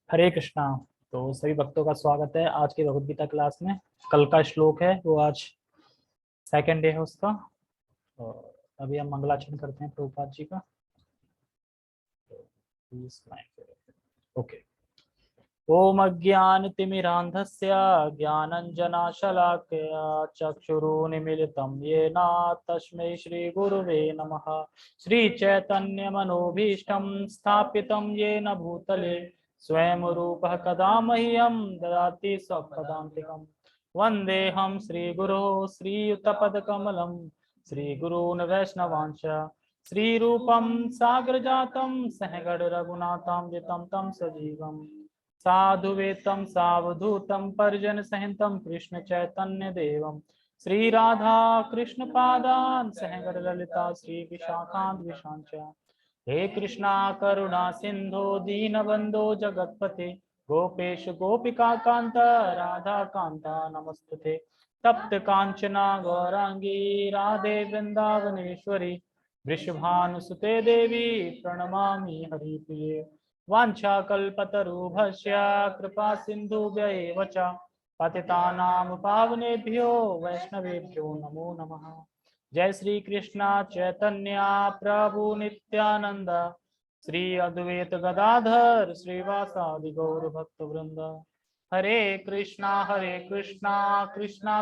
हरे कृष्णा। तो सभी भक्तों का स्वागत है आज की भगवद गीता क्लास में। कल का श्लोक है वो आज सेकंड डे है उसका। और अभी हम मंगलाचरण करते हैं प्रभुपाद जी का। ओके। ओम अज्ञानतिमिरान्धस्य ज्ञानञ्जनशलाकया चक्षुरुन्मीलितं येन तस्मै श्रीगुरुवे नमः। श्रीचैतन्यमनोभीष्टं स्थापितं येन भूतले स्वयं रूपः कदा मह्यं ददाति स्वपदान्तिकम्। वन्देऽहं श्रीगुरो श्रीयुतपदकमलं श्रीगुरून् वैष्णवांश्च श्रीरूपं साग्रजातं सहगण रघुनाथामृतं तं सजीवम् साधुवेतं सावधूतं परिजन सहितं कृष्ण चैतन्य देवं श्री राधा कृष्ण पादान सहगण ललिता श्री विशाखांत विशांच। हे कृष्णा करुणा सिंधु दीनबंधो जगतपते गोपेश गोपिका कांत राधा कांता नमस्तुते। तप्त कांचना गौरांगी राधे वृंदावनेश्वरी वृषभानुसुते देवी प्रणमामि हरिप्रिये। वाञ्छाकल्पतरुभ्यश्च कृपा सिन्धुभ्य एव च पतितानां पावनेभ्यो वैष्णवेभ्यो नमो नमः। जय श्री कृष्ण चैतन्य प्रभु नित्यानंद श्री अद्वैत गदाधर श्रीवासादि गौर भक्त वृंद। हरे कृष्णा कृष्णा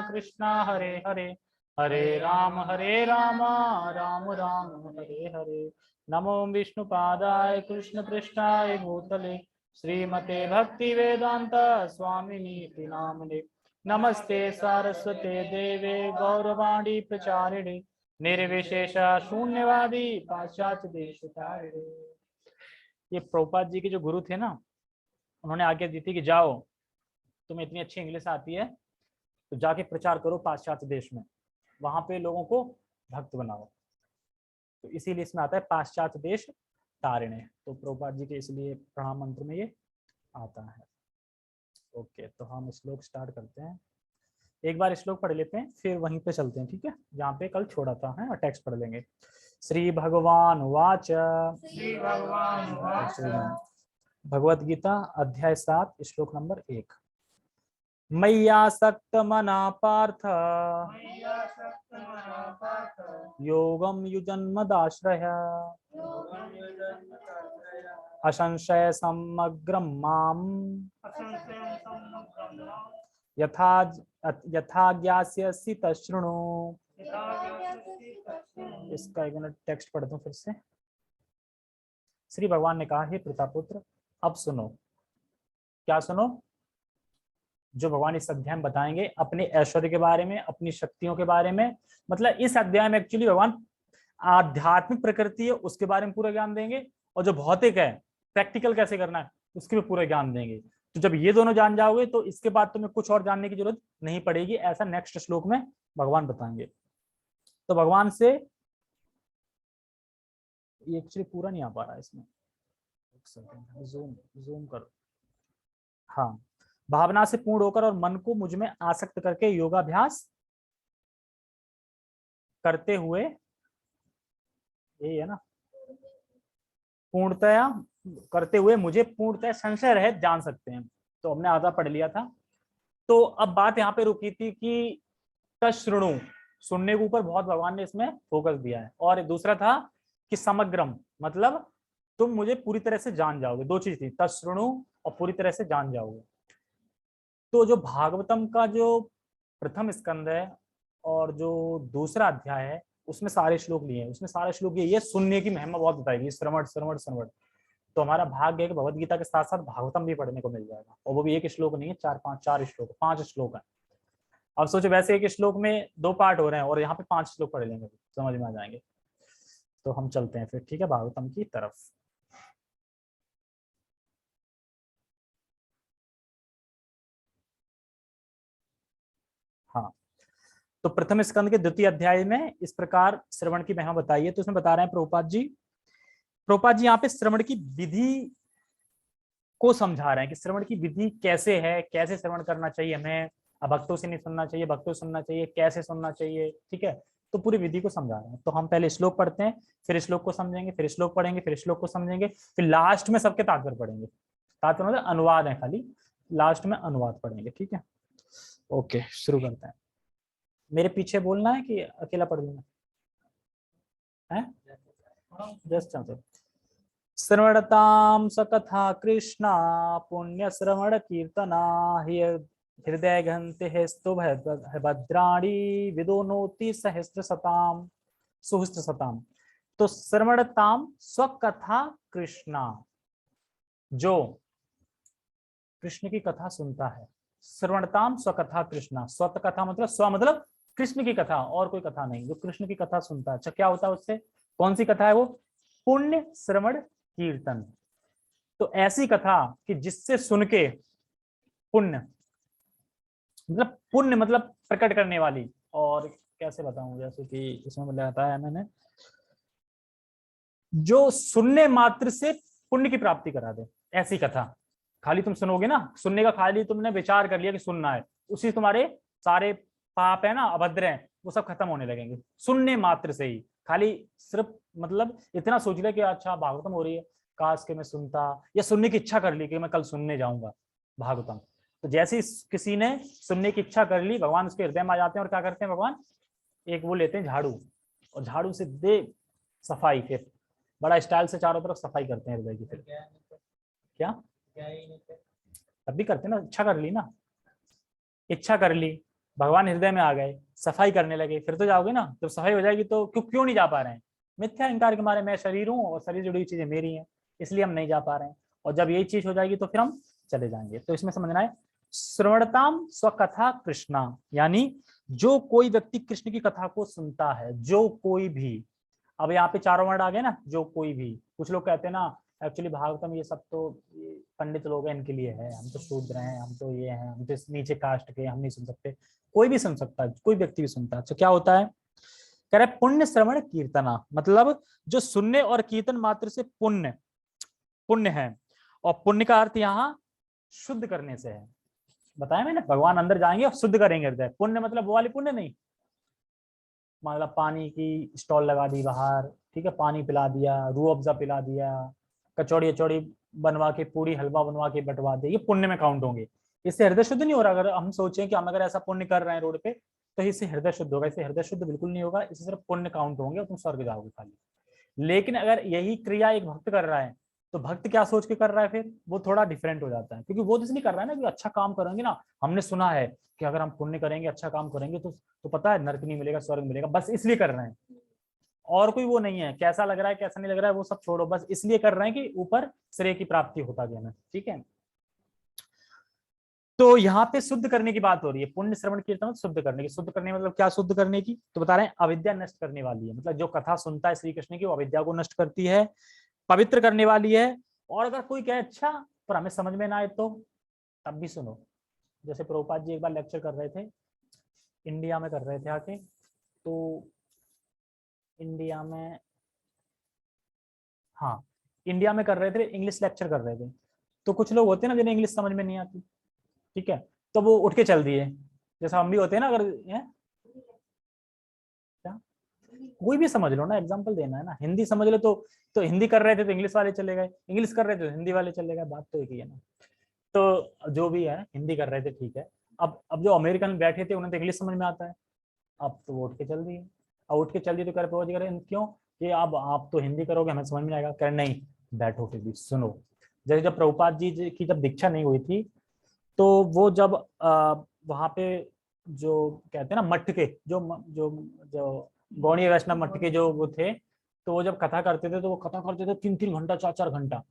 कृष्णा हरे हरे हरे राम राम राम राम हरे हरे। नमो विष्णुपादाय कृष्ण पृष्ठाय भूतले श्रीमते भक्ति वेदांत स्वामिनीति नामने। नमस्ते सारस्वते देवे गौरवाणी प्रचारिणे निर्विशेष शून्यवादी पाश्चात्य देशतारिणे। ये प्रभुपाद जी के जो गुरु थे ना, उन्होंने आज्ञा दी थी कि जाओ, तुम्हें इतनी अच्छी इंग्लिश आती है तो जाके प्रचार करो पाश्चात्य देश में, वहां पे लोगों को भक्त बनाओ। तो इसीलिए इसमें आता है पाश्चात्य देश तारिणे। तो प्रभुपाद जी के इसलिए प्रणाम मंत्र में ये आता है। ओके, तो हम श्लोक स्टार्ट करते हैं। एक बार श्लोक पढ़ लेते हैं फिर वहीं पे चलते हैं, ठीक है, जहाँ पे कल छोड़ा था है, और टेक्स्ट पढ़ लेंगे। श्री भगवान वाच भगवद गीता अध्याय 7 श्लोक नंबर 1। मय्यासक्त मना पार्थ योगम युजन्मदाश्रय असंशय समग्रम माम यथा यथा ज्ञास्यसि तच्छृणु। इसका एक मिनट टेक्स्ट पढ़ दूं फिर से। श्री भगवान ने कहा, हे प्रतापुत्र, अब सुनो। क्या सुनो? जो भगवान इस अध्याय में बताएंगे अपने ऐश्वर्य के बारे में, अपनी शक्तियों के बारे में। मतलब इस अध्याय में एक्चुअली भगवान आध्यात्मिक प्रकृति है उसके बारे में पूरा ज्ञान देंगे, और जो भौतिक है प्रैक्टिकल कैसे करना है उसके भी पूरा ज्ञान देंगे। तो जब ये दोनों जान जाओगे तो इसके बाद तुम्हें कुछ और जानने की जरूरत नहीं पड़ेगी, ऐसा नेक्स्ट श्लोक में भगवान बताएंगे। तो भगवान से ये एक्चुअली पूरा नहीं आ पा रहा है इसमें, जूम करो। हाँ, भावना से पूर्ण होकर और मन को मुझ में आसक्त करके योगाभ्यास करते हुए, यही है ना, पूर्णतया करते हुए मुझे पूर्णतया संशय रहित जान सकते हैं। तो हमने आधा पढ़ लिया था। तो अब बात यहाँ पे रुकी थी कि तश्रृणु, सुनने के ऊपर बहुत भगवान ने इसमें फोकस दिया है। और दूसरा था कि समग्रम, मतलब तुम मुझे पूरी तरह से जान जाओगे। दो चीज थी, तश्रृणु और पूरी तरह से जान जाओगे। तो जो भागवतम का जो प्रथम स्कंद है और जो दूसरा अध्याय है उसमें सारे श्लोक लिए हैं। उसमें सारे श्लोक ये सुनने की महिमा बहुत बताएगी, श्रवण श्रवण श्रवण। तो हमारा भाग्य है कि भगवद गीता के साथ साथ भागवतम भी पढ़ने को मिल जाएगा, और वो भी एक श्लोक नहीं है, चार श्लोक, 5 श्लोक है। अब सोचो, वैसे एक श्लोक में 2 पार्ट हो रहे हैं और यहाँ पे 5 श्लोक पढ़ लेंगे, समझ में आ जाएंगे। तो हम चलते हैं फिर, ठीक है, भागवतम की तरफ। हाँ, तो प्रथम स्कंद के द्वितीय अध्याय में इस प्रकार श्रवण की महिमा बताई है। तो उसमें बता रहे हैं प्रभुपाद जी यहाँ पे श्रवण की विधि को समझा रहे हैं कि श्रवण की विधि कैसे है, कैसे श्रवण करना चाहिए हमें। भक्तों से नहीं सुनना चाहिए, भक्तों से सुनना चाहिए, कैसे सुनना चाहिए, ठीक है। तो पूरी विधि को समझा रहे हैं। तो हम पहले श्लोक पढ़ते हैं, फिर श्लोक को समझेंगे, फिर श्लोक पढ़ेंगे, फिर श्लोक को समझेंगे, फिर लास्ट में सबके तात्पर्य पढ़ेंगे। तात्पर्य मतलब अनुवाद है खाली, लास्ट में अनुवाद पढ़ेंगे, ठीक है। ओके, शुरू करते हैं। मेरे पीछे बोलना है कि अकेला पढ़ लूंगा है? जस्ट श्रवणताम सकथा कृष्णा पुण्य श्रवण कीर्तना हृदय घंते हेस्तु भद्राणी विदोनोति सहस्त्र सताम सुहस्त्र सताम। तो श्रवणताम स्वकथा कृष्णा, जो कृष्ण की कथा सुनता है। श्रवणताम स्वकथा कृष्णा, स्वत कथा मतलब स्व मतलब कृष्ण की कथा, और कोई कथा नहीं, जो कृष्ण की कथा सुनता है। अच्छा, क्या होता है उससे? कौन सी कथा है वो? पुण्य श्रवण कीर्तन। तो ऐसी कथा कि जिससे सुन के पुण्य मतलब प्रकट करने वाली, और कैसे बताऊं, जैसे कि इसमें बताया मैंने, जो सुनने मात्र से पुण्य की प्राप्ति करा दे, ऐसी कथा। खाली तुम सुनोगे ना, सुनने का खाली तुमने विचार कर लिया कि सुनना है, उसी तुम्हारे सारे पाप है ना, अभद्र हैं, वो सब खत्म होने लगेंगे सुनने मात्र से ही। खाली सिर्फ मतलब इतना सोच लिया कि अच्छा भागवतम हो रही है, काश के मैं सुनता, या सुनने की इच्छा कर ली कि मैं कल सुनने जाऊंगा भागवतम। तो जैसे ही किसी ने सुनने की इच्छा कर ली, भगवान उसके हृदय में आ जाते हैं, और क्या करते हैं भगवान? एक वो लेते हैं झाड़ू, और झाड़ू से दे सफाई, फिर बड़ा स्टाइल से चारों तरफ सफाई करते हैं हृदय की। फिर क्या तब भी करते ना, इच्छा कर ली ना, इच्छा कर ली, भगवान हृदय में आ गए, सफाई करने लगे, फिर तो जाओगे ना। जब सफाई हो जाएगी तो क्यों नहीं जा पा रहे हैं? मिथ्या अहंकार के मारे, मैं शरीर हूँ और शरीर जुड़ी हुई चीजें मेरी हैं, इसलिए हम नहीं जा पा रहे हैं। और जब यही चीज हो जाएगी तो फिर हम चले जाएंगे। तो इसमें समझना है, श्रवणताम स्वकथा कृष्णा, यानी जो कोई व्यक्ति कृष्ण की कथा को सुनता है, जो कोई भी। अब यहाँ पे चारों वर्ड आ गए ना, जो कोई भी। कुछ लोग कहते हैं ना, एक्चुअली भागवतम ये सब तो पंडित लोग हैं, इनके लिए है, हम तो शूद्र हैं, हम तो ये हैं, हम तो नीचे कास्ट के, हम नहीं सुन सकते। कोई भी सुन सकता है, कोई व्यक्ति भी सुनता है। तो क्या होता है? कह रहे पुण्य श्रवण कीर्तना, मतलब जो सुनने और कीर्तन मात्र से पुण्य पुण्य है। और पुण्य का अर्थ यहाँ शुद्ध करने से है, बताया मैंने। भगवान अंदर जाएंगे और शुद्ध करेंगे हृदय। पुण्य मतलब वो वाली पुण्य नहीं, मतलब पानी की स्टॉल लगा दी बाहर, ठीक है, पानी पिला दिया, रूह अफ़ज़ा पिला दिया, कचौड़ी अचौड़ी बनवा के, पूरी हलवा बनवा के बंटवा दे, ये पुण्य में काउंट होंगे। इससे हृदय शुद्ध नहीं हो रहा। अगर हम सोचें कि हम अगर ऐसा पुण्य कर रहे हैं रोड पे, तो इससे हृदय शुद्ध होगा। इससे हृदय शुद्ध बिल्कुल नहीं होगा, इससे सिर्फ पुण्य काउंट होंगे और तुम स्वर्ग जाओगे खाली। लेकिन अगर यही क्रिया एक भक्त कर रहा है, तो भक्त क्या सोच के कर रहा है? फिर वो थोड़ा डिफरेंट हो जाता है, क्योंकि वो तो इसलिए कर रहा है ना कि अच्छा काम करेंगे ना, हमने सुना है कि अगर हम पुण्य करेंगे, अच्छा काम करेंगे, तो पता है नरक नहीं मिलेगा, स्वर्ग मिलेगा, बस इसलिए कर रहे हैं। और कोई वो नहीं है, कैसा लग रहा है कैसा नहीं लग रहा है वो सब छोड़ो, बस इसलिए कर रहे हैं कि ऊपर श्रेय की प्राप्ति होता गया ना, ठीक है। तो यहाँ पे शुद्ध करने की बात हो रही है, पुण्य श्रवण कीर्तन शुद्ध करने की। शुद्ध करने मतलब क्या? शुद्ध करने की तो बता रहे हैं अविद्या नष्ट करने वाली है, मतलब जो कथा सुनता है श्री कृष्ण की, वो अविद्या को नष्ट करती है, पवित्र करने वाली है। और अगर कोई कहे अच्छा पर हमें समझ में ना आए, तो तब भी सुनो। जैसे प्रभुपाद जी एक बार लेक्चर कर रहे थे, इंडिया में कर रहे थे आके, तो इंडिया में, हाँ इंडिया में कर रहे थे, इंग्लिश लेक्चर कर रहे थे। तो कुछ लोग होते हैं ना जिन्हें इंग्लिश समझ में नहीं आती, ठीक है, तो वो उठ के चल दिए। जैसा हम भी होते हैं ना, अगर क्या कोई भी समझ लो ना, एग्जांपल देना है ना, हिंदी समझ लो तो हिंदी कर रहे थे तो इंग्लिश वाले चले गए, इंग्लिश कर रहे थे तो हिंदी वाले चले गए, बात तो एक ही है ना। तो जो भी है, हिंदी कर रहे थे ठीक है, अब जो अमेरिकन बैठे थे उन्हें तो इंग्लिश समझ में आता है, अब तो वो उठ के चल दिए। अब उठ के चल दिए तो कह रहे करें क्यों, कि अब आप तो हिंदी करोगे हमें समझ में आएगा, कह नहीं बैठो फिर भी सुनो। जैसे जब प्रभुपाद जी की जब दीक्षा नहीं हुई थी, तो वो जब वहां पे जो कहते हैं ना मठ के जो जो जो गौड़ीय वैष्णव मठ के जो वो थे, तो वो जब कथा करते थे तो वो कथा करते थे 3-3 घंटा 4-4 घंटा,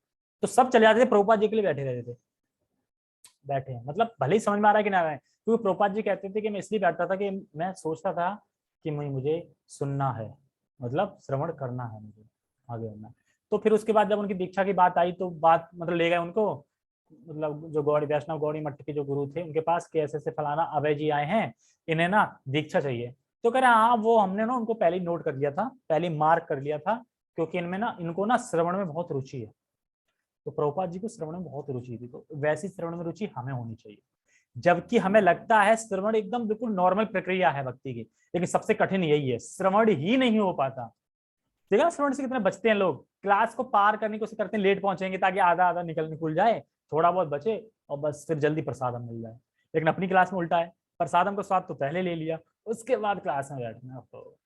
तो सब चले जाते थे, प्रभुपाद जी के लिए बैठे रहते थे। बैठे हैं मतलब भले ही समझ में आ रहा है कि ना आ रहा है, क्योंकि प्रभुपाद जी कहते थे कि मैं इसलिए बैठता था कि मैं सोचता था कि मुझे सुनना है, मतलब श्रवण करना है मुझे, आगे बढ़ना। तो फिर उसके बाद जब उनकी दीक्षा की बात आई, तो बात मतलब ले गए उनको, मतलब जो गौड़ी वैष्णव गौड़ी मठ के जो गुरु थे उनके पास, कि ऐसे फलाना अभय जी आए हैं, इन्हें ना दीक्षा चाहिए। तो कह रहे हाँ, वो हमने ना उनको पहले ही नोट कर लिया था, पहले मार्क कर लिया था, क्योंकि इनमें ना इनको ना श्रवण में बहुत रुचि है। तो प्रभुपाद जी को श्रवण में बहुत रुचि थी, तो वैसी श्रवण में रुचि हमें होनी चाहिए। जबकि हमें लगता है श्रवण एकदम बिल्कुल नॉर्मल प्रक्रिया है भक्ति की, लेकिन सबसे कठिन यही है, श्रवण ही नहीं हो पाता। देखा श्रवण से कितने बचते हैं लोग, क्लास को पार करने की कोशिश करते हैं, लेट पहुंचेंगे ताकि आधा आधा निकल जाए, थोड़ा बहुत बचे और बस फिर जल्दी प्रसादम मिल जाए। लेकिन अपनी क्लास में उल्टा है, प्रसादम का स्वाद तो पहले ले लिया, उसके बाद क्लास में बैठना। तो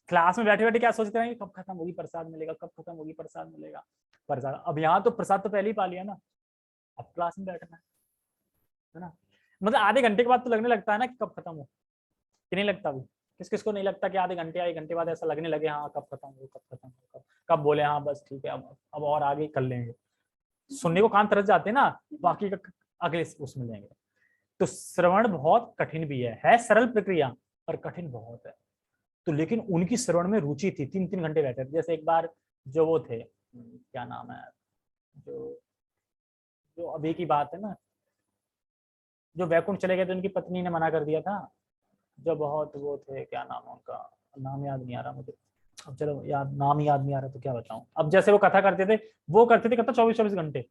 क्लास में बैठे बैठे क्या सोचते हैं, कब खत्म होगी प्रसाद मिलेगा, कब खत्म होगी प्रसाद मिलेगा। प्रसाद अब यहाँ तो प्रसाद तो पहले ही पा लिया ना, अब क्लास में बैठना है ना। मतलब आधे घंटे के बाद तो लगने लगता है ना कि कब खत्म हो, कि नहीं लगता? भी किस किस को नहीं लगता कि आधे घंटे या 1 घंटे बाद ऐसा लगने लगे हाँ कब खत्म हो, कब खत्म हो, कब बोले हाँ बस ठीक है अब और आगे कर लेंगे। सुनने को कान तरस जाते हैं ना, बाकी का अगले उसमें लेंगे। तो श्रवण बहुत कठिन भी है सरल प्रक्रिया, पर कठिन बहुत है। तो लेकिन उनकी श्रवण में रुचि थी, 3-3 घंटे बैठे थे। जैसे एक बार जो वो थे, क्या नाम है, जो जो अभी की बात है ना, जो वैकुंठ चले गए थे, उनकी पत्नी ने मना कर दिया था, जो बहुत वो थे, क्या नाम है उनका, नाम याद नहीं आ रहा मुझे। अब चलो याद, नाम याद नहीं आ रहा तो क्या बताऊं। अब जैसे वो कथा करते थे, वो करते थे कथा 24-24 घंटे।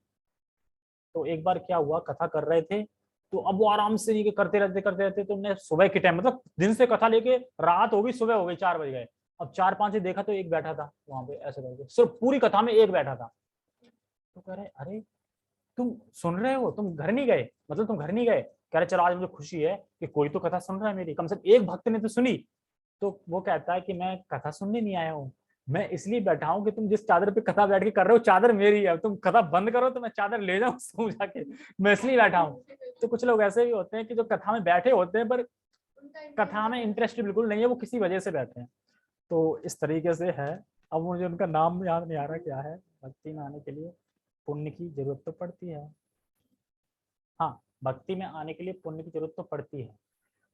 तो एक बार क्या हुआ, कथा कर रहे थे, तो अब वो आराम से नहीं करते रहते। तो उन्हें सुबह के टाइम, मतलब दिन से कथा लेके रात हो गई, सुबह हो गई, 4 बज गए। अब 4-5 से देखा तो एक बैठा था वहां पे, ऐसे करके सिर्फ पूरी कथा में एक बैठा था। तो कह रहे अरे तुम सुन रहे हो, तुम घर नहीं गए, मतलब तुम घर नहीं गए? कह रहे चलो आज मुझे खुशी है कि कोई तो कथा सुन रहा है मेरी, कम से कम एक भक्त ने तो सुनी। तो वो कहता है कि मैं कथा सुनने नहीं आया हूँ, मैं इसलिए बैठा हूँ कि तुम जिस चादर पे कथा बैठ के कर रहे हो चादर मेरी है, तुम कथा बंद करो तो मैं चादर ले जाऊँ सो जाके, मैं इसलिए बैठा हूँ। तो कुछ लोग ऐसे भी होते हैं कि जो कथा में बैठे होते हैं पर कथा में इंटरेस्ट बिल्कुल नहीं है, वो किसी वजह से बैठे हैं। तो इस तरीके से है। अब मुझे उनका नाम याद नहीं आ रहा क्या है। भक्ति में आने के लिए पुण्य की जरूरत तो पड़ती है, हाँ भक्ति में आने के लिए पुण्य की जरूरत तो पड़ती है।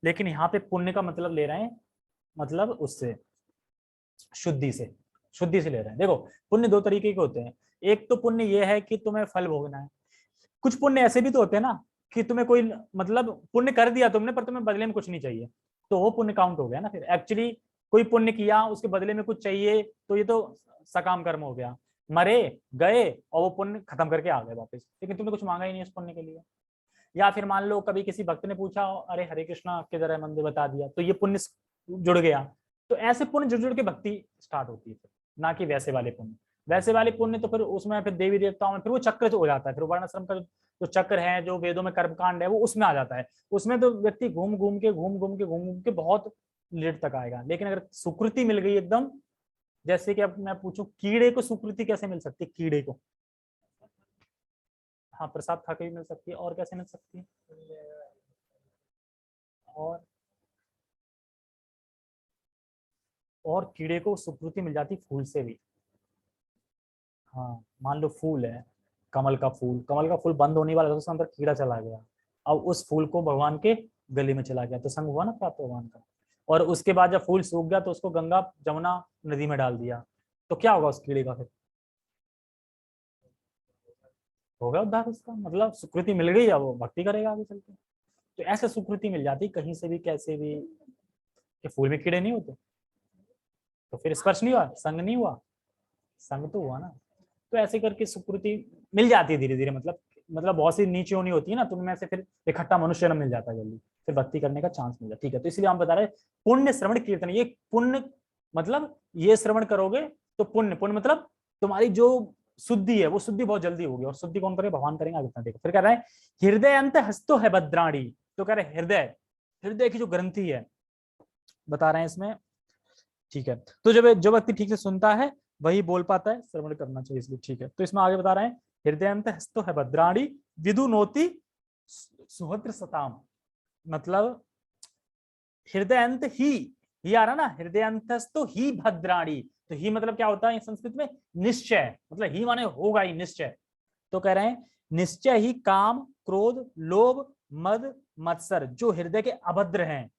लेकिन यहाँ पे पुण्य का मतलब ले रहे हैं, मतलब उससे शुद्धि से, शुद्धि से ले रहे हैं। देखो पुण्य 2 तरीके के होते हैं। एक तो पुण्य ये है कि तुम्हें फल भोगना है। कुछ पुण्य ऐसे भी तो होते हैं ना कि तुम्हें कोई, मतलब पुण्य कर दिया तुमने पर तुम्हें बदले में कुछ नहीं चाहिए, तो वो पुण्य काउंट हो गया ना। फिर एक्चुअली कोई पुण्य किया, उसके बदले में कुछ चाहिए, तो ये तो सकाम कर्म हो गया। मरे गए और वो पुण्य खत्म करके आ गए वापस, लेकिन तुमने कुछ मांगा ही नहीं उस पुण्य के लिए। या फिर मान लो कभी किसी भक्त ने पूछा, अरे हरे कृष्णा किधर है मंदिर बता दिया, तो ये पुण्य जुड़ गया। तो ऐसे पुण्य जुड़ जुड़ के भक्ति स्टार्ट होती है फिर, ना कि वैसे वाले पुण्य। वैसे वाले पुण्य तो फिर उसमें फिर देवी देवताओं में फिर वो चक्र हो जाता है, फिर वर्णाश्रम का जो चक्र है, जो वेदों में कर्मकांड है, वो उसमें आ जाता है। उसमें तो व्यक्ति घूम घूम के बहुत लेट तक आएगा। लेकिन अगर सुकृति मिल गई एकदम, जैसे कि अब मैं पूछूं कीड़े को सुकृति कैसे मिल सकती है, कीड़े को? हाँ प्रसाद खा के भी मिल सकती है, और कैसे मिल सकती है? और और कीड़े को सुकृति मिल जाती फूल से भी। हाँ मान लो फूल है, कमल का फूल बंद होने वाला था, उसके अंदर कीड़ा चला गया, अब उस फूल को भगवान के गले में चला गया, तो संग हुआ ना प्राप्त भगवान का। और उसके बाद जब फूल सूख गया तो उसको गंगा जमुना नदी में डाल दिया, तो क्या होगा उस कीड़े का? फिर हो गया उद्धार उसका, मतलब सुकृति मिल गई, अब वो भक्ति करेगा आगे चल के। तो ऐसे सुकृति मिल जाती कहीं से भी कैसे भी, कि फूल में कीड़े नहीं होते, तो फिर स्पर्श नहीं हुआ, संग नहीं हुआ, संग तो हुआ ना। तो ऐसे करके सुकृति मिल जाती है धीरे धीरे, मतलब बहुत सी नीचे होनी होती है ना, तो उनमें से फिर इकट्ठा मनुष्य जन्म मिल जाता है जल्दी, फिर भक्ति करने का चांस मिल जाता है। ठीक है, तो इसलिए हम बता रहे पुण्य श्रवण कीर्तन, ये पुण्य मतलब ये श्रवण करोगे तो पुण्य, पुण्य मतलब तुम्हारी जो शुद्धि है वो शुद्धि बहुत जल्दी होगी। और शुद्धि कौन करे? भगवान करेंगे। आगे देखो फिर कह रहे हैं हृदय अंत हस्तो है भद्राणी। तो कह रहे हृदय, हृदय की जो ग्रंथि है बता रहे हैं इसमें। ठीक है, तो जब जो व्यक्ति ठीक से सुनता है वही बोल पाता है, श्रवण करना चाहिए इसलिए। ठीक है, तो इसमें आगे बता रहे हैं हृदयंत हस्तो है भद्राणी विदु नोति सुभद्र सताम। मतलब हृदयंत ही आ रहा ना, हृदयंतस्तो ही भद्राणी। तो ही मतलब क्या होता है संस्कृत में? निश्चय, मतलब ही माने होगा ही, निश्चय। तो कह रहे हैं निश्चय ही काम क्रोध लोभ मद मत्सर जो हृदय के अभद्र हैं।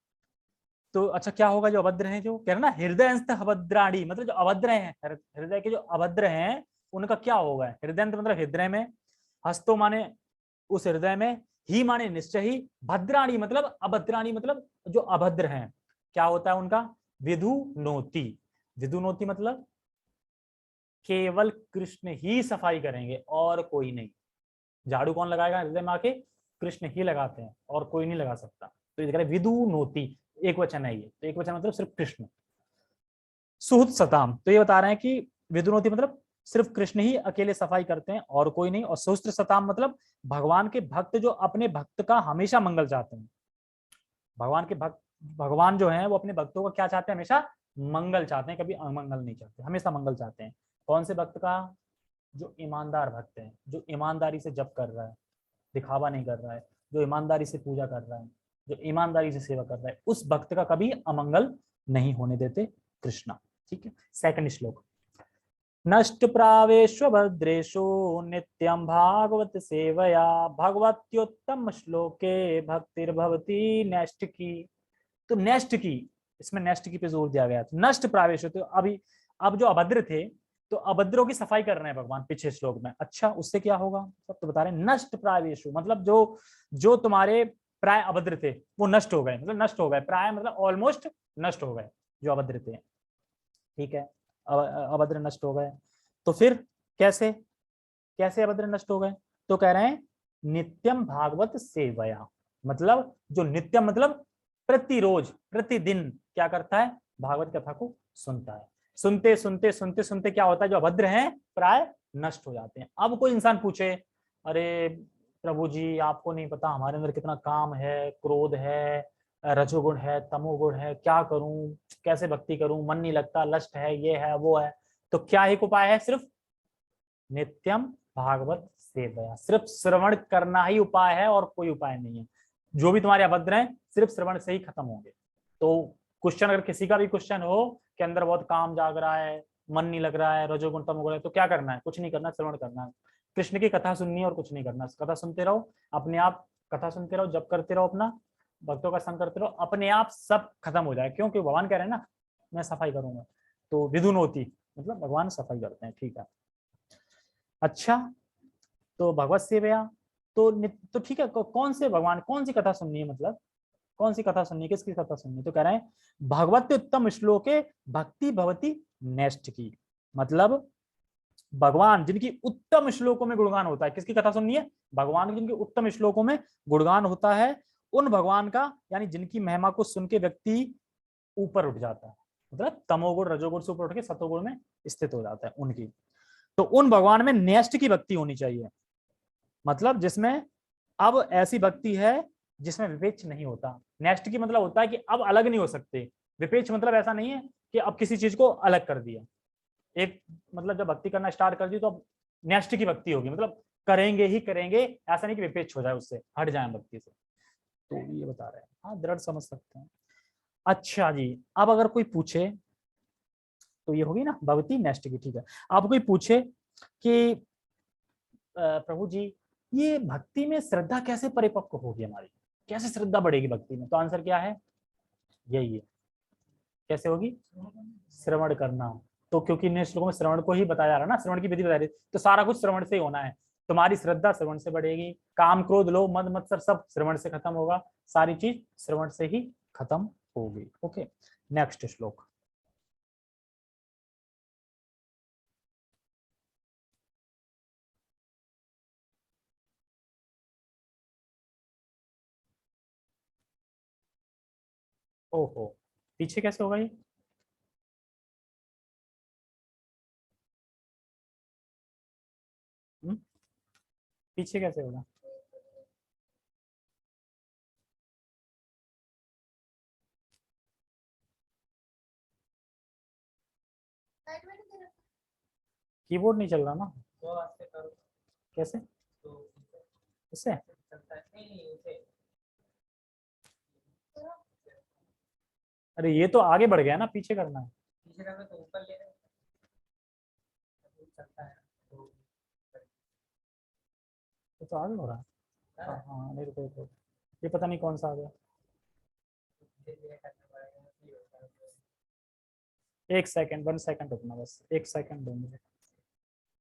तो अच्छा क्या होगा जो अभद्र हैं? जो कह रहे ना हृदय अभद्राणी, मतलब जो अभद्र हैं, हृदय के जो अभद्र हैं उनका क्या होगा? हृदय मतलब हृदय में, हस्तो माने उस हृदय में, ही माने निश्चय ही, भद्राणी मतलब अभद्राणी, मतलब जो अभद्र हैं। क्या होता है उनका? विधु नोति। विधु नोति मतलब केवल कृष्ण ही सफाई करेंगे और कोई नहीं। झाड़ू कौन लगाएगा हृदय में आके? कृष्ण ही लगाते हैं और कोई नहीं लगा सकता। तो ये कह रहे विदु नोति, एक वचन है ये, तो एक वचन मतलब सिर्फ कृष्ण। सुहृद सताम, तो ये बता रहे हैं कि विदुनोति मतलब सिर्फ कृष्ण ही अकेले सफाई करते हैं और कोई नहीं। और सहस्त्र शताम मतलब भगवान के भक्त जो अपने भक्त का हमेशा मंगल चाहते हैं। भगवान के भक्त, भगवान जो है वो अपने भक्तों का क्या चाहते हैं, हमेशा मंगल चाहते हैं, कभी अमंगल नहीं चाहते, हमेशा मंगल चाहते हैं। कौन से भक्त का? जो ईमानदार भक्त है, जो ईमानदारी से जप कर रहा है, दिखावा नहीं कर रहा है, जो ईमानदारी से पूजा कर रहा है, जो ईमानदारी से सेवा कर रहा है, उस भक्त का कभी अमंगल नहीं होने देते कृष्णा। ठीक है, सेकंड श्लोक। नष्ट प्रावेशु भद्रेशु नित्यं भागवत सेवया भगवत्योत्तम श्लोके भक्तिर्भवती नेष्ट की। तो नेष्ट की, इसमें नेष्ट की पे जोर दिया गया। तो नष्ट प्रावेशु, तो अभी अब जो अभद्र थे, तो अभद्रों की सफाई कर रहे हैं भगवान पिछले श्लोक में। अच्छा, उससे क्या होगा? सब तो बता रहे हैं। नष्ट प्रावेशु मतलब जो जो तुम्हारे प्राय अभद्र थे वो नष्ट हो गए, मतलब नष्ट हो गए, प्राय मतलब ऑलमोस्ट नष्ट हो गए जो अभद्र थे। ठीक है, अभद्र नष्ट हो गए। तो फिर कैसे, कैसे अभद्र नष्ट हो गए? तो कह रहे हैं नित्यम भागवत सेवया, मतलब जो नित्यम मतलब प्रतिरोज प्रतिदिन क्या करता है, भागवत कथा को सुनता है। सुनते सुनते सुनते सुनते क्या होता है, जो अभद्र हैं प्राय नष्ट हो जाते हैं। अब कोई इंसान पूछे, अरे प्रभु जी आपको नहीं पता हमारे अंदर कितना काम है, क्रोध है, रजोगुण है, तमोगुण है, क्या करूं, कैसे भक्ति करूं, मन नहीं लगता, लस्ट है, ये है वो है। तो क्या एक उपाय है, सिर्फ नित्यम भागवत सेवया, सिर्फ श्रवण करना ही उपाय है और कोई उपाय नहीं है। जो भी तुम्हारे अभद्र हैं सिर्फ श्रवण से ही खत्म होंगे। तो क्वेश्चन, अगर किसी का भी क्वेश्चन हो कि अंदर बहुत काम जाग रहा है, मन नहीं लग रहा है, रजोगुण तमोगुण है, तो क्या करना है? कुछ नहीं करना, श्रवण करना है, कृष्ण की कथा सुननी है और कुछ नहीं करना। कथा सुनते रहो, अपने आप कथा सुनते रहो, जप करते रहो, अपना भक्तों का संग करते रहो, अपने आप सब खत्म हो जाए। क्योंकि भगवान कह रहे हैं ना, मैं सफाई करूंगा। तो विधुन होती मतलब भगवान सफाई करते हैं। ठीक है, अच्छा, तो भगवत सेवया, तो ठीक है, कौन से भगवान, कौन सी कथा सुननी है, मतलब कौन सी कथा सुननी है, किसकी कथा सुननी है? तो कह रहे हैं भगवत उत्तम श्लोके भक्ति भवती नेष्ट की, मतलब भगवान जिनकी उत्तम श्लोकों में गुणगान होता है, किसकी कथा सुननी है? भगवान की जिनके उत्तम श्लोकों में गुणगान होता है, उन भगवान का, यानी जिनकी महिमा को सुन के व्यक्ति ऊपर उठ जाता है, मतलब तमोगुण रजोगुण से ऊपर उठ के सतोगुण में स्थित हो जाता है उनकी। तो उन भगवान में नेष्ट की भक्ति होनी चाहिए, मतलब जिसमें अब ऐसी भक्ति है जिसमें विपेक्ष नहीं होता। नेक्स्ट की मतलब होता है कि अब अलग नहीं हो सकते। विपेक्ष मतलब ऐसा नहीं है कि अब किसी चीज को अलग कर दिया। एक मतलब जब भक्ति करना स्टार्ट कर दी तो अब नेक्स्ट की भक्ति होगी, मतलब करेंगे ही करेंगे, ऐसा नहीं कि विपेक्ष हो जाए, उससे हट जाए भक्ति से। तो ये बता रहे हैं, हाँ दृढ़ समझ सकते हैं। अच्छा जी, अब अगर कोई पूछे, तो ये होगी ना भगवती नेक्स्ट की। ठीक है, अब कोई पूछे कि प्रभु जी ये भक्ति में श्रद्धा कैसे परिपक्व होगी हमारी, कैसे श्रद्धा बढ़ेगी भक्ति में? तो आंसर क्या है, यही है। कैसे होगी? श्रवण करना। तो क्योंकि इन श्लोकों में श्रवण को ही बताया जा रहा है ना, श्रवण की विधि बताई रही, तो सारा कुछ श्रवण से ही होना है। तुम्हारी श्रद्धा श्रवण से बढ़ेगी, काम क्रोध लोभ मद मत्सर सब श्रवण से खत्म होगा, सारी चीज श्रवण से ही खत्म होगी। ओके, नेक्स्ट श्लोक। ओहो, पीछे कैसे होगा ये? हुँ? पीछे कैसे होगा? कीबोर्ड नहीं चल रहा ना? कैसे? इससे? अरे ये तो आगे बढ़ गया ना, पीछे करना है। ये तो आगे हो रहा है। हाँ हाँ, नहीं रुको रुको, ये पता नहीं कौन सा आ गया। एक सेकंड, 1 सेकंड रुकना, बस 1 सेकंड दो मुझे।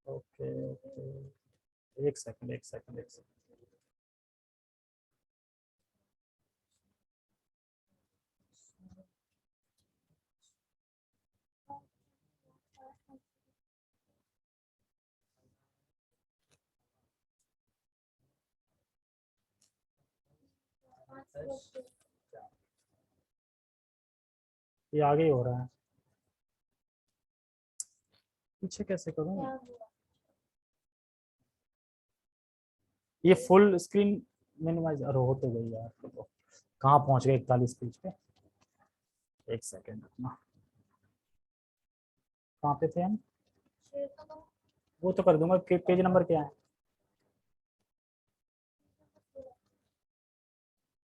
ओके ओके, एक सेकंड एक सेकंड एक सेकंड। ये आगे ही हो रहा है। पीछे कैसे करूँ? ये फुल स्क्रीन मिनिमाइज, अरे हो तो गई यार। तो कहाँ पहुंच गए 41 पेज पे? एक सेकेंड रुकना। कहाँ पे थे हम? वो तो कर दूंगा। पेज नंबर क्या है?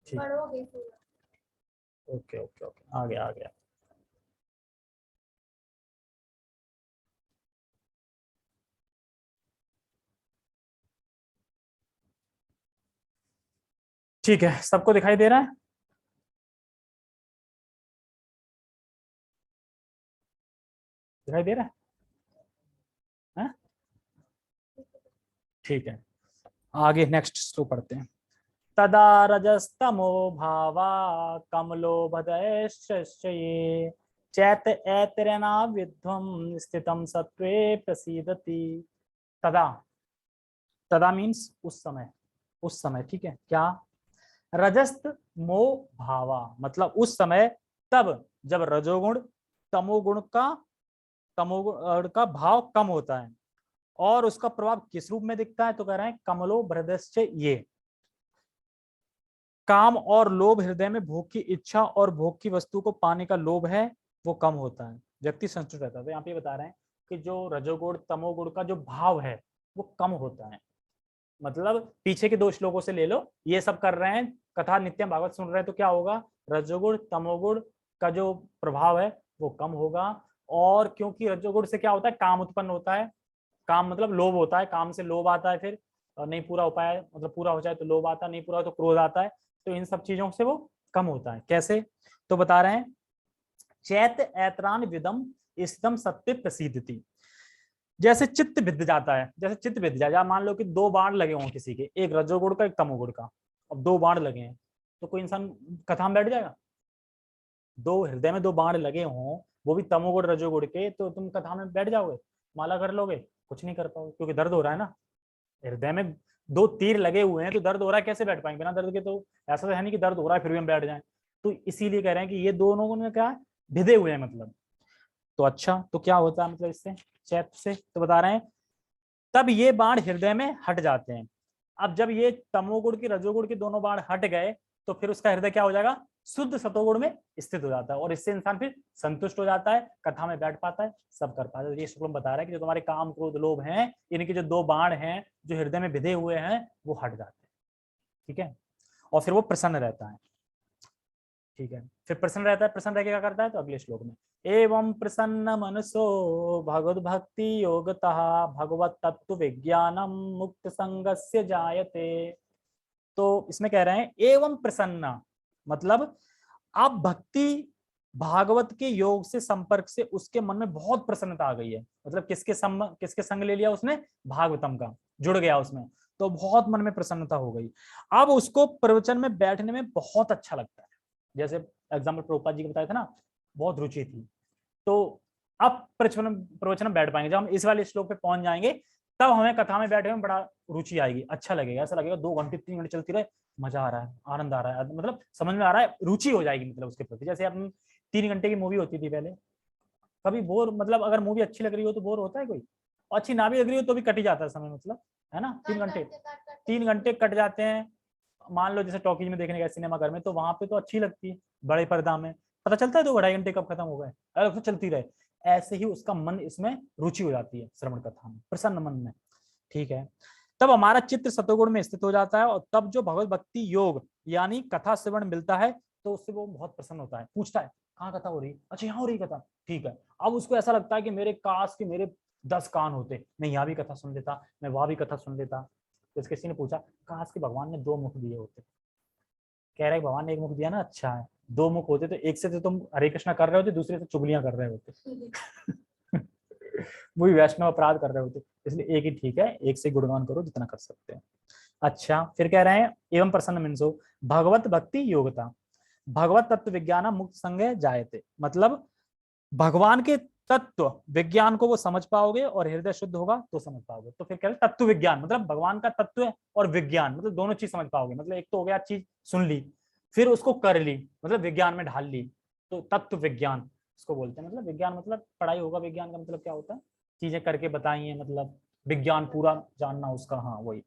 ठीक, ओके ओके ओके, आ गया आ गया। ठीक है, सबको दिखाई दे रहा है? दिखाई दे रहा है? हैं? ठीक है, आगे नेक्स्ट स्लो पढ़ते हैं। तदा रजस्तमो भावा कमलो भदयश्च ये चैत ऐतरेना विध्वम स्थितम सत्वे प्रसीदति। तदा, तदा मीन्स उस समय, उस समय, ठीक है क्या? रजस्त मोह भावा मतलब उस समय, तब जब रजोगुण तमोगुण का, तमोगुण का भाव कम होता है। और उसका प्रभाव किस रूप में दिखता है? तो कह रहे हैं कमलो भ्रदश्च ये, काम और लोभ हृदय में भोग की इच्छा और भोग की वस्तु को पाने का लोभ है वो कम होता है, व्यक्ति संतुष्ट रहता है। तो यहाँ पे बता रहे हैं कि जो रजोगुण तमोगुण का जो भाव है वो कम होता है। मतलब पीछे के 2 श्लोकों से ले लो, ये सब कर रहे हैं, कथा नित्यम भागवत सुन रहे हैं, तो क्या होगा? रजोगुण तमोगुण का जो प्रभाव है वो कम होगा। और क्योंकि रजोगुण से क्या होता है? काम उत्पन्न होता है। काम मतलब लोभ होता है, काम से लोभ आता है। फिर नहीं पूरा हो पाया, मतलब पूरा हो जाए तो लोभ आता है, नहीं पूरा हो तो क्रोध आता है। तो इन सब चीजों से वो कम होता है। कैसे? तो बता रहे हैं चैत ऐत्रान विदम स्तम सत्य प्रसिद्धति। जैसे चित्त भिद जाता है, जैसे चित्त भिद जाए, मान लो कि 2 बाण लगे हों किसी के, एक रजोगुण का एक तमोगुण का। अब 2 बाण लगे हैं, तो कोई इंसान कथा में बैठ जाएगा? 2 हृदय में 2 बाण लगे हों, वो भी तमोगुण रजोगुण के, तो तुम कथा में बैठ जाओगे? माला कर लोगे? कुछ नहीं कर पाओगे, क्योंकि दर्द हो रहा है ना। हृदय में 2 तीर लगे हुए हैं तो दर्द हो रहा है, कैसे बैठ पाएंगे बिना दर्द के? तो ऐसा तो है नहीं कि दर्द हो रहा है फिर भी हम बैठ जाएं। तो इसीलिए कह रहे हैं कि ये दोनों में क्या है? भिदे हुए हैं मतलब। तो अच्छा, तो क्या होता है मतलब इससे, चैत से? तो बता रहे हैं तब ये बाण हृदय में हट जाते हैं। अब जब ये तमोगुण की रजोगुण के दोनों बाण हट गए, तो फिर उसका हृदय क्या हो जाएगा? शुद्ध सतोगुण में स्थित हो जाता है, और इससे इंसान फिर संतुष्ट हो जाता है, कथा में बैठ पाता है, सब कर पाता है। ये शुक्लम बता रहा है कि जो तुम्हारे काम क्रोध लोभ हैं, इनके जो 2 बाण हैं जो हृदय में भिदे हुए हैं वो हट जाते हैं। ठीक है, और फिर वो प्रसन्न रहता है। ठीक है, फिर प्रसन्न रहता है, प्रसन्न रह के क्या करता है? तो अगले श्लोक में एवं प्रसन्न मनसो भगवत भक्ति योगतः भगवत तत्व विज्ञानम मुक्त संगस्य जायते। तो इसमें कह रहे हैं एवं प्रसन्न मतलब आप भक्ति भागवत के योग से संपर्क से उसके मन में बहुत प्रसन्नता आ गई है। मतलब किसके संग ले लिया उसने? भागवतम का, जुड़ गया उसमें, तो बहुत मन में प्रसन्नता हो गई। अब उसको प्रवचन में बैठने में बहुत अच्छा लगता है। जैसे एग्जाम्पल प्रभुपाद जी का बताया था ना, बहुत रुचि थी। तो अब प्रवचन प्रवचन में बैठ पाएंगे। जब हम इस वाले श्लोक पे पहुंच जाएंगे तब हमें कथा में बैठे में बड़ा रुचि आएगी, अच्छा लगेगा, ऐसा लगेगा 2 घंटे 3 घंटे चलती रहे, मजा आ रहा है, आनंद आ रहा है, मतलब समझ में आ रहा है, रुचि हो जाएगी मतलब उसके प्रति। जैसे अपनी 3 घंटे की मूवी होती थी पहले, कभी बोर, मतलब अगर मूवी अच्छी लग रही हो तो बोर होता है कोई? और अच्छी ना भी लग रही हो तो भी कट ही जाता है समय, मतलब है ना। 3 घंटे, 3 घंटे कट जाते हैं। मान लो जैसे टॉकीज में देखने गए सिनेमा घर में, तो वहां पे तो अच्छी लगती है, बड़े पर्दा में पता चलता है 2 ढाई घंटे कब खत्म हो गए, अगर चलती रहे। ऐसे ही उसका मन इसमें रुचि हो जाती है, श्रवण कथा में, प्रसन्न मन में। ठीक है, तब हमारा चित्त सतोगुण में स्थित हो जाता है, और तब जो भगवत भक्ति योग यानी कथा श्रवण मिलता है तो उससे वो बहुत प्रसन्न होता है, पूछता है कहाँ कथा हो रही? अच्छा यहाँ हो रही कथा, ठीक है। अब उसको ऐसा लगता है कि मेरे काश के मेरे 10 कान होते, मैं यहाँ भी कथा सुन लेता, मैं वहां भी कथा सुन लेता। तो किसी ने पूछा काश के भगवान ने 2 मुख दिए होते। कह रहे भगवान ने 1 मुख दिया ना, अच्छा है, 2 मुख होते तो एक से तो तुम हरे कृष्णा कर रहे होते, दूसरे से चुगलियां कर रहे होते। वो भी वैष्णव अपराध कर रहे होते, इसलिए एक ही ठीक है, एक से गुणगान करो जितना कर सकते हैं। अच्छा, फिर कह रहे हैं एवं प्रसन्न मिन्सो भगवत भक्ति योगता भगवत तत्व विज्ञान मुक्त संगे जायते। मतलब भगवान के तत्व विज्ञान को वो समझ पाओगे और हृदय शुद्ध होगा तो समझ पाओगे। तो फिर कह रहे तत्व विज्ञान मतलब भगवान का तत्व और विज्ञान, मतलब दोनों चीज समझ पाओगे। मतलब एक तो हो गया चीज सुन ली, फिर उसको कर ली, मतलब विज्ञान में ढाल ली, तो तत्व विज्ञान इसको बोलते हैं। मतलब विज्ञान मतलब पढ़ाई होगा, विज्ञान का मतलब क्या होता है? चीजें करके बताई हैं, मतलब विज्ञान पूरा जानना उसका, हाँ वही।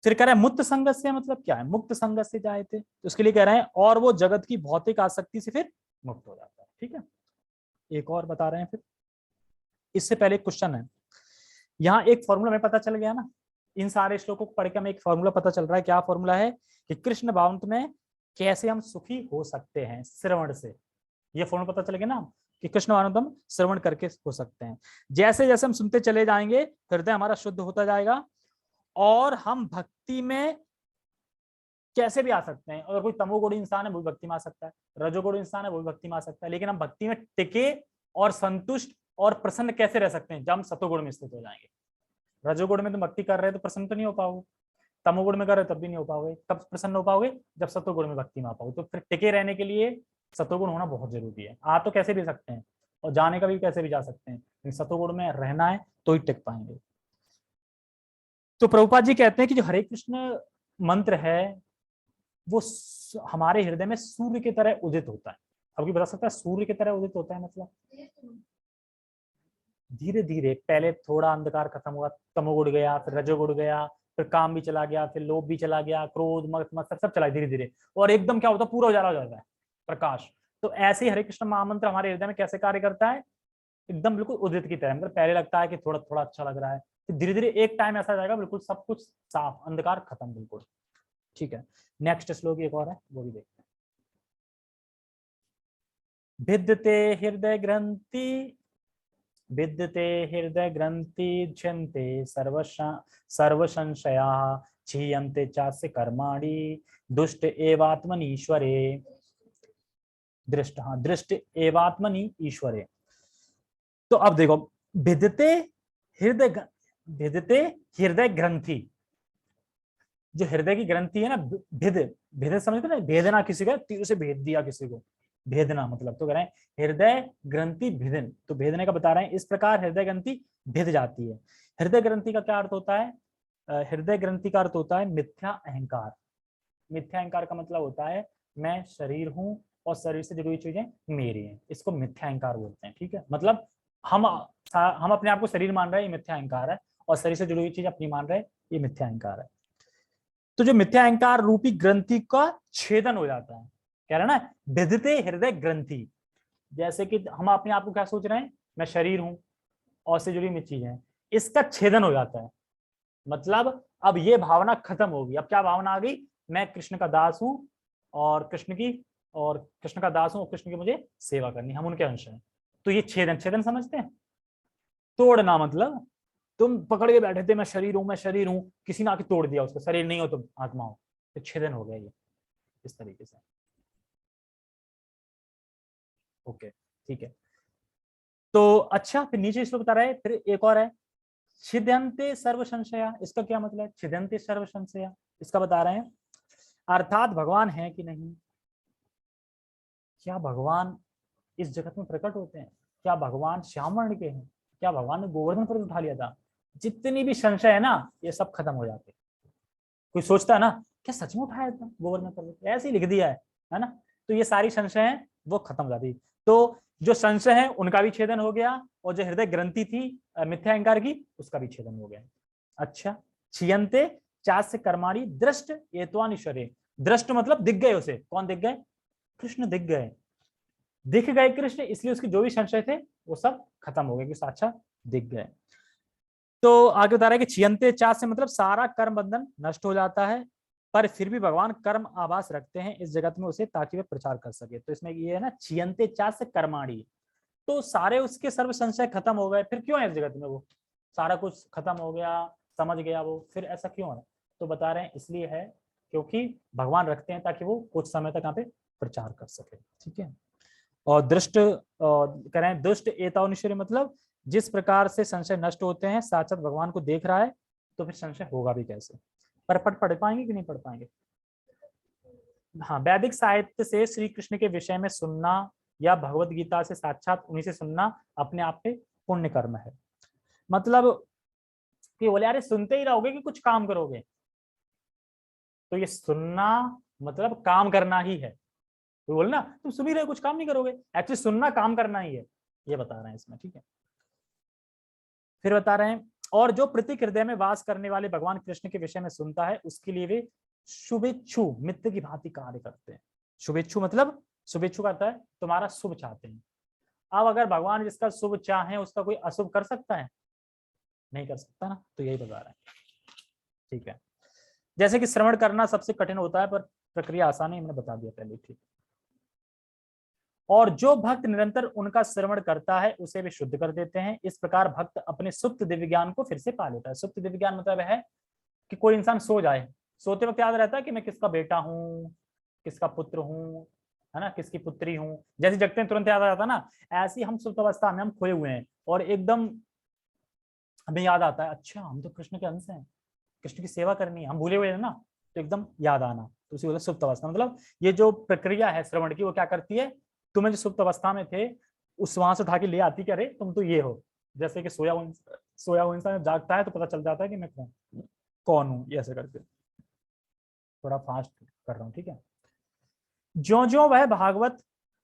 फिर कह रहे हैं मुक्त संगत से मतलब क्या है, मुक्त संगत से जाए थे, तो उसके लिए कह रहे हैं और वो जगत की भौतिक आसक्ति से फिर मुक्त हो जाता है। ठीक है, एक और बता रहे हैं फिर। इससे पहले एक क्वेश्चन है, यहाँ एक फॉर्मूला हमें पता चल गया ना, इन सारे श्लोकों को पढ़ के हमें एक फॉर्मूला पता चल रहा है। क्या फॉर्मूला है कि कृष्ण भावनामृत में कैसे हम सुखी हो सकते हैं, श्रवण से। ये फॉर्मूला पता चल गया ना कि कृष्ण भावनामृत हम श्रवण करके हो सकते हैं। जैसे जैसे हम सुनते चले जाएंगे हृदय हमारा शुद्ध होता जाएगा और हम भक्ति में कैसे भी आ सकते हैं। अगर कोई तमोगुणी इंसान है वो भी भक्ति में आ सकता है, रजोगुणी इंसान है वो भी भक्ति में आ सकता है, लेकिन हम भक्ति में टिके और संतुष्ट और प्रसन्न कैसे रह सकते हैं, जब हम सतोगुण में स्थित हो जाएंगे। रजोगुण में तो भक्ति कर रहे हैं तो प्रसन्न तो नहीं हो पाओगे, तमोगुण में कर रहे हो तब भी नहीं हो पाओगे। कब प्रसन्न हो पाओगे, जब सतोगुण में भक्ति में आ पाओगे। तो फिर टिके रहने के लिए सतोगुण होना बहुत जरूरी है। आ तो कैसे भी सकते हैं और जाने का भी कैसे भी जा सकते हैं, लेकिन सतोगुण में रहना है तो ही टिक पाएंगे। तो प्रभुपाद जी कहते हैं कि जो हरे कृष्ण मंत्र है वो हमारे हृदय में सूर्य की तरह उदित होता है। अब बता सकता है सूर्य की तरह उदित होता है मतलब धीरे धीरे, पहले थोड़ा अंधकार खत्म हुआ, तमोगुण गया, फिर रजोगुण गया, फिर काम भी चला गया, फिर लोभ भी चला गया, क्रोध मत मत सब चला धीरे धीरे, और एकदम क्या होता है, पूरा उजाला हो जाता है, प्रकाश। तो ऐसे ही हरे कृष्ण महामंत्र हमारे हृदय में कैसे कार्य करता है, एकदम बिल्कुल उदित की तरह। मतलब पहले लगता है कि थोड़ा थोड़ा अच्छा लग रहा है, फिर धीरे धीरे एक टाइम ऐसा जाएगा बिल्कुल सब कुछ साफ, अंधकार खत्म बिल्कुल। ठीक है, नेक्स्ट श्लोक एक और है वो भी देखते हैं। भिद्यते हृदय ग्रंथि, विद्यते हृदय ग्रंथि झन्ते सर्व संशया, क्षीयन्ते चास्य कर्माणि दुष्ट एवात्मनीश्वरे। दृष्ट, हाँ दृष्ट एवात्मनि ईश्वरे। तो अब देखो, भिद्यते हृदय, भिद्यते हृदय ग्रंथि, जो हृदय की ग्रंथि है ना, भिद, भेद समझते ना, भेदना किसी का, तीर से भेद दिया किसी को, भेदना मतलब। तो कह रहे हैं हृदय ग्रंथि भिदन, तो भेदने का बता रहे हैं। इस प्रकार हृदय ग्रंथि भिद जाती है। हृदय ग्रंथि का क्या अर्थ होता है, हृदय ग्रंथि का अर्थ होता है मिथ्या अहंकार। मिथ्या अहंकार का मतलब होता है मैं शरीर हूं और शरीर से जुड़ी हुई चीजें मेरी हैं, इसको मिथ्या अहंकार बोलते हैं। ठीक है, मतलब हम अपने आप को शरीर मान रहे हैं, ये मिथ्या अहंकार है, और शरीर से जुड़ी हुई चीज अपनी मान रहे हैं, ये मिथ्या अहंकार है। तो जो मिथ्या अहंकार रूपी ग्रंथि का छेदन हो जाता है, कह रहे ना भिदते हृदय ग्रंथि। जैसे कि हम अपने आप को क्या सोच रहे हैं, मैं शरीर हूं और से जुड़ी हुई चीज है, इसका छेदन हो जाता है। मतलब अब ये भावना खत्म होगी। अब क्या भावना आ गई, मैं कृष्ण का दास हूं और कृष्ण का दास हूं और कृष्ण की मुझे सेवा करनी, हम उनके अंश हैं। तो ये छेदन, छेदन समझते हैं, तोड़ना। मतलब तुम पकड़ के बैठे थे मैं शरीर हूं, मैं शरीर हूं, किसी ने आके तोड़ दिया उसका, शरीर नहीं हो तुम आत्मा हो, तो छेदन हो गया ये, इस तरीके से। ओके, ठीक है। तो अच्छा, फिर नीचे इसको बता रहा है, फिर एक और है छिद्यन्ते सर्व संशया। इसका क्या मतलब है, छिद्यन्ते सर्व संशया, इसका बता रहे हैं अर्थात भगवान है कि नहीं, क्या भगवान इस जगत में प्रकट होते हैं, क्या भगवान श्याम वर्ण के हैं, क्या भगवान ने गोवर्धन पर्वत उठा लिया था, जितनी भी संशय है ना ये सब खत्म हो जाते। कोई सोचता है ना क्या सच में उठाया था गोवर्धन पर्वत, ऐसे ही लिख दिया है ना, तो ये सारी संशय है वो खत्म हो जाती। तो जो संशय है उनका भी छेदन हो गया, और जो हृदय ग्रंथि थी मिथ्या अहंकार की, उसका भी छेदन हो गया। अच्छा, छियंते चास्य कर्माणी दृष्ट एत्वानिश्वरे। दृष्ट मतलब दिख गए, उसे कौन दिख गए, कृष्ण दिख गए, दिख गए कृष्ण, इसलिए उसके जो भी संशय थे वो सब खत्म हो गए कि साक्षात दिख गए। तो आगे बता रहा है कि छियंते चास से मतलब सारा कर्म बंधन नष्ट हो जाता है, पर फिर भी भगवान कर्म आभास रखते हैं इस जगत में उसे, ताकि वे प्रचार कर सके। तो इसमें ये है ना छियंते चास से कर्माणी, तो सारे उसके सर्व संशय खत्म हो गए, फिर क्यों है इस जगत में, वो सारा कुछ खत्म हो गया, समझ गया वो, फिर ऐसा क्यों है। तो बता रहे हैं इसलिए है क्योंकि भगवान रखते हैं ताकि वो कुछ समय तक यहाँ पे प्रचार कर सके। ठीक है, और दृष्ट करें दुष्ट एतावनिश्वरी मतलब जिस प्रकार से संशय नष्ट होते हैं, साक्षात भगवान को देख रहा है, तो फिर संशय होगा भी कैसे। पर पढ़ पाएंगे कि नहीं पढ़ पाएंगे। हाँ, वैदिक साहित्य से श्री कृष्ण के विषय में सुनना या भगवत गीता से साक्षात उन्हीं से सुनना अपने आप पे पुण्य कर्म है। मतलब कि बोले यार सुनते ही रहोगे कि कुछ काम करोगे, तो ये सुनना मतलब काम करना ही है। तो बोले ना तुम सुन ही रहे कुछ काम नहीं करोगे, एक्चुअली सुनना काम करना ही है, ये बता रहे हैं इसमें। ठीक है, फिर बता रहे हैं, और जो प्रत्येक हृदय में वास करने वाले भगवान कृष्ण के विषय में सुनता है उसके लिए वे शुभेच्छु मित्र की भांति कार्य करते हैं। शुभेच्छु मतलब शुभेच्छु करता है तुम्हारा शुभ चाहते हैं। अब अगर भगवान जिसका शुभ चाहे उसका कोई अशुभ कर सकता है? नहीं कर सकता ना, तो यही बता रहे हैं। ठीक है, जैसे कि श्रवण करना सबसे कठिन होता है पर प्रक्रिया आसान है, मैंने बता दिया पहले। ठीक, और जो भक्त निरंतर उनका श्रवण करता है उसे भी शुद्ध कर देते हैं। इस प्रकार भक्त अपने सुप्त दिव्य ज्ञान को फिर से पा लेता है। सुप्त दिव्य ज्ञान मतलब है कि कोई इंसान सो जाए, सोते वक्त याद रहता है कि मैं किसका बेटा हूँ, किसका पुत्र हूँ, है ना, किसकी पुत्री हूँ। जैसे जगते हैं तुरंत याद आ जाता है ना, ऐसी हम सुप्त अवस्था में हम खोए हुए हैं और एकदम हमें याद आता है अच्छा हम तो कृष्ण के अंश हैं, कृष्ण की सेवा करनी है, हम भूले हुए हैं ना, तो एकदम याद आना, तो उसी बोले सुप्त अवस्था। मतलब ये जो प्रक्रिया है श्रवण की वो क्या करती है, तुम्हें जो सुप्त अवस्था में थे उस वहां से उठा के ले आती कि अरे तुम तो ये हो। जैसे कि सोया हुआ इंसान जागता है तो पता चल जाता है कि मैं कौन हूँ, ये ऐसे करके। थोड़ा फास्ट कर रहा हूँ, ठीक है। ज्यो ज्यो वह भागवत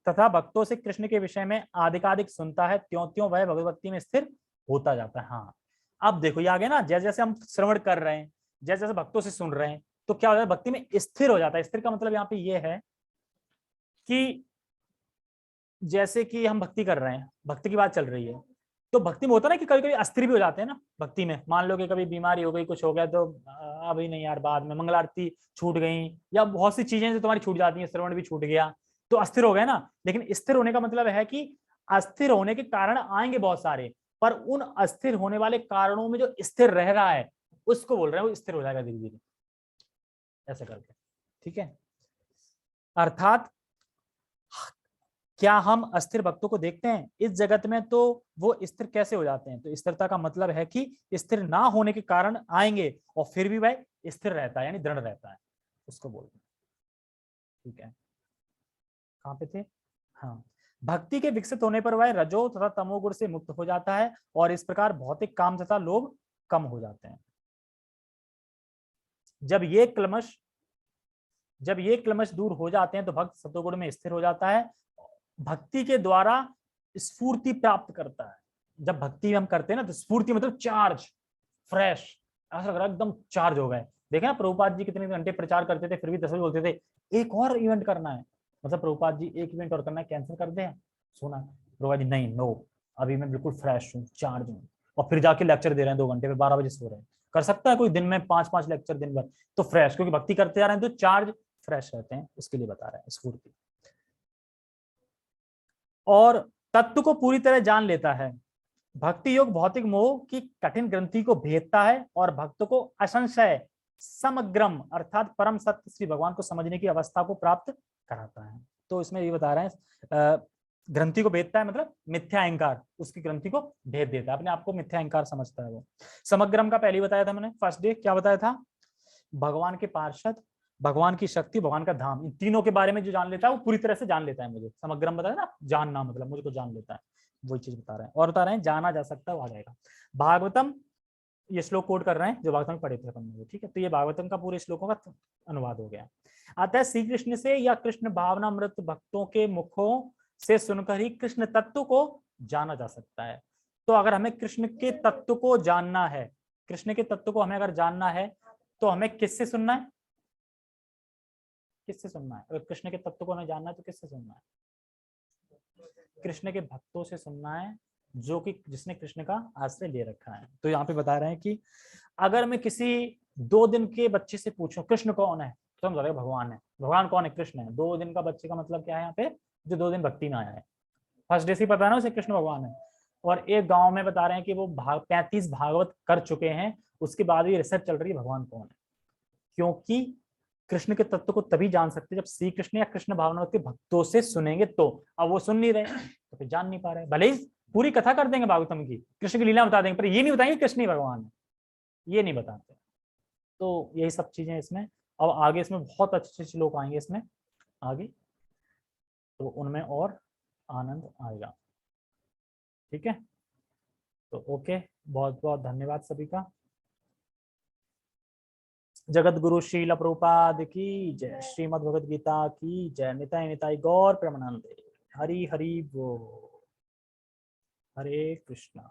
तथा भक्तों से कृष्ण के विषय में आधिकाधिक सुनता है त्यों त्यों वह भगवती में स्थिर होता जाता है। हाँ, अब देखो ये आगे ना, जैसे जैसे हम श्रवण कर रहे हैं, जैसे जैसे भक्तों से सुन रहे हैं, तो क्या हो जाता है, भक्ति में स्थिर हो जाता है। स्थिर का मतलब यहाँ पे ये है कि जैसे कि हम भक्ति कर रहे हैं, भक्ति की बात चल रही है, तो भक्ति में होता है ना कि कभी कभी अस्थिर भी हो जाते हैं ना भक्ति में। मान लो कि कभी बीमारी हो गई, कुछ हो गया, तो अभी नहीं यार बाद में, मंगल आरती छूट गई, या बहुत सी चीजें जो तुम्हारी छूट जाती हैं, श्रवण भी छूट गया, तो अस्थिर हो गए ना। लेकिन स्थिर होने का मतलब है कि अस्थिर होने के कारण आएंगे बहुत सारे, पर उन अस्थिर होने वाले कारणों में जो स्थिर रह रहा है उसको बोल रहे हैं वो स्थिर हो जाएगा धीरे धीरे, ऐसे करके। ठीक है, अर्थात क्या हम अस्थिर भक्तों को देखते हैं इस जगत में, तो वो स्थिर कैसे हो जाते हैं? तो स्थिरता का मतलब है कि स्थिर ना होने के कारण आएंगे और फिर भी वह स्थिर रहता है, यानी दृढ़ रहता है, उसको बोलते हैं। ठीक है, कहाँ पे थे? हाँ, भक्ति के विकसित होने पर वह रजो तथा तमोगुण से मुक्त हो जाता है और इस प्रकार भौतिक काम तथा लोभ कम हो जाते हैं। जब ये क्लमश दूर हो जाते हैं तो भक्त सतोगुण में स्थिर हो जाता है, भक्ति के द्वारा स्फूर्ति प्राप्त करता है। जब भक्ति हम करते हैं ना तो स्फूर्ति मतलब चार्ज, फ्रेश, ऐसा लग रहा है एकदम चार्ज हो गए। देखे ना प्रभुपाद जी कितने घंटे प्रचार करते थे, फिर भी 10 बजे बोलते थे एक और इवेंट करना है, मतलब प्रभुपाद जी एक इवेंट और करना है, कैंसिल कर दें? सुना प्रभुपाद जी नहीं, नो, अभी मैं बिल्कुल फ्रेश हूँ, चार्ज हूँ, और फिर जाके लेक्चर दे रहे हैं 2 घंटे में, 12 बजे सो रहे हैं। कर सकता है कोई दिन में 5-5 लेक्चर दिन भर? तो फ्रेश, क्योंकि भक्ति करते जा रहे हैं तो चार्ज फ्रेश रहते हैं, उसके लिए बता रहे हैं स्फूर्ति। और तत्व को पूरी तरह जान लेता है। भक्ति योग भौतिक मोह की कठिन ग्रंथि को भेदता है और भक्त को असंशय समग्रम अर्थात परम सत्य श्री भगवान को समझने की अवस्था को प्राप्त कराता है। तो इसमें ये बता रहे हैं ग्रंथि को भेदता है मतलब मिथ्या अहंकार, उसकी ग्रंथि को भेद देता है, अपने आप को मिथ्या अहंकार समझता है वो। समग्रम का पहले ही बताया था मैंने फर्स्ट डे, क्या बताया था? भगवान के पार्षद, भगवान की शक्ति, भगवान का धाम, इन तीनों के बारे में जो जान लेता है वो पूरी तरह से जान लेता है मुझे। समग्रम बताया ना, जानना मतलब मुझे को जान लेता है, वही चीज बता रहे हैं। और बता रहे हैं जाना जा सकता है, वो आ जाएगा। भागवतम, ये श्लोक कोट कर रहे हैं जो भागवतम में पढ़े थे अपन ने, ठीक है। तो ये भागवतम का पूरे श्लोकों का अनुवाद हो गया। अतः श्री कृष्ण से या कृष्ण भावनामृत भक्तों के मुखों से सुनकर ही कृष्ण तत्व को जाना जा सकता है। तो अगर हमें कृष्ण के तत्व को जानना है, कृष्ण के तत्व को हमें अगर जानना है तो हमें किससे सुनना है? किससे सुनना है? अगर कृष्ण के तत्व को हमें जानना है तो किससे सुनना है? कृष्ण के भक्तों से सुनना है, जो कि जिसने कृष्ण का आश्रय ले रखा है। तो यहाँ पे बता रहे हैं कि अगर मैं किसी 2 दिन के बच्चे से पूछूं कृष्ण कौन है, तो हम बताएंगे भगवान है। भगवान कौन है? कृष्ण है। 2 दिन का बच्चे का मतलब क्या है यहाँ पे? जो 2 दिन भक्ति में आया है, फर्स्ट डे से पता है ना उसे कृष्ण भगवान है। और एक गांव में बता रहे हैं कि वो 35 भागवत कर चुके हैं, उसके बाद भी रिसर्च चल रही है भगवान कौन है। क्योंकि कृष्ण के तत्व को तभी जान सकते जब श्री कृष्ण या कृष्ण भावना के भक्तों से सुनेंगे तो। अब वो सुन नहीं रहे तो फिर जान नहीं पा रहे, भले ही पूरी कथा कर देंगे भागवतम की, कृष्ण की लीला बता देंगे, पर ये नहीं बताएंगे कृष्ण ही भगवान है, ये नहीं बताते। तो यही सब चीजें इसमें। अब आगे इसमें बहुत अच्छे अच्छे लोग आएंगे इसमें आगे, तो उनमें और आनंद आएगा। ठीक है, तो ओके, बहुत बहुत धन्यवाद सभी का। जगत गुरु श्रील प्रभुपाद की जय, श्रीमद् भगवद गीता की जय, निताय निताय गौर प्रेमानंदे, हरि हरि बोल, हरे कृष्णा।